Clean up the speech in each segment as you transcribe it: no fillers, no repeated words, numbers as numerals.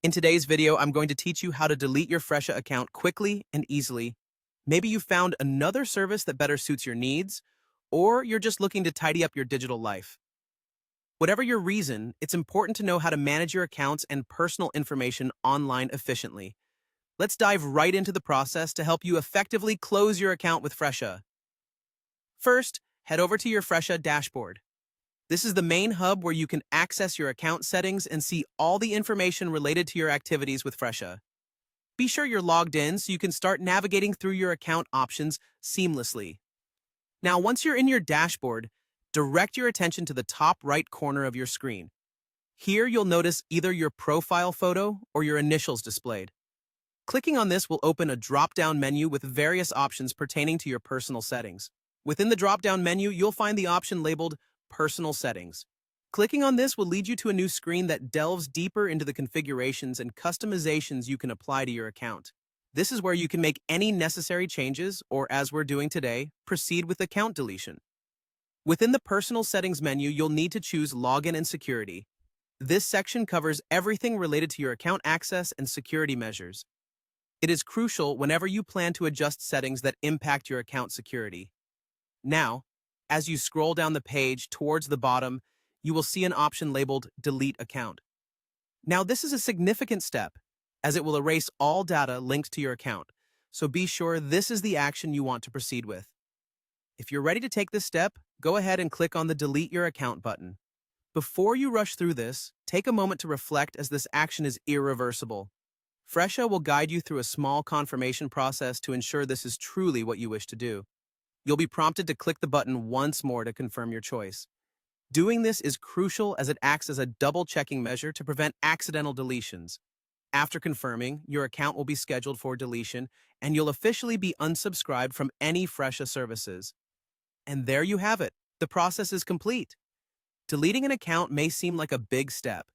In today's video, I'm going to teach you how to delete your Fresha account quickly and easily. Maybe you found another service that better suits your needs, or you're just looking to tidy up your digital life. Whatever your reason, it's important to know how to manage your accounts and personal information online efficiently. Let's dive right into the process to help you effectively close your account with Fresha. First, head over to your Fresha dashboard. This is the main hub where you can access your account settings and see all the information related to your activities with Fresha. Be sure you're logged in so you can start navigating through your account options seamlessly. Now, once you're in your dashboard, direct your attention to the top right corner of your screen. Here, you'll notice either your profile photo or your initials displayed. Clicking on this will open a drop-down menu with various options pertaining to your personal settings. Within the drop-down menu, you'll find the option labeled Personal Settings. Clicking on this will lead you to a new screen that delves deeper into the configurations and customizations you can apply to your account. This is where you can make any necessary changes, or as we're doing today, proceed with account deletion. Within the Personal Settings menu, you'll need to choose Login and Security. This section covers everything related to your account access and security measures. It is crucial whenever you plan to adjust settings that impact your account security. Now, as you scroll down the page towards the bottom, you will see an option labeled Delete Account. Now, this is a significant step, as it will erase all data linked to your account, so be sure this is the action you want to proceed with. If you're ready to take this step, go ahead and click on the Delete Your Account button. Before you rush through this, take a moment to reflect, as this action is irreversible. Fresha will guide you through a small confirmation process to ensure this is truly what you wish to do. You'll be prompted to click the button once more to confirm your choice. Doing this is crucial as it acts as a double-checking measure to prevent accidental deletions. After confirming, your account will be scheduled for deletion, and you'll officially be unsubscribed from any Fresha services. And there you have it. The process is complete. Deleting an account may seem like a big step,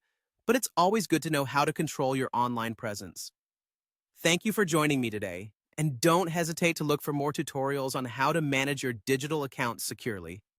but it's always good to know how to control your online presence. Thank you for joining me today. And don't hesitate to look for more tutorials on how to manage your digital accounts securely.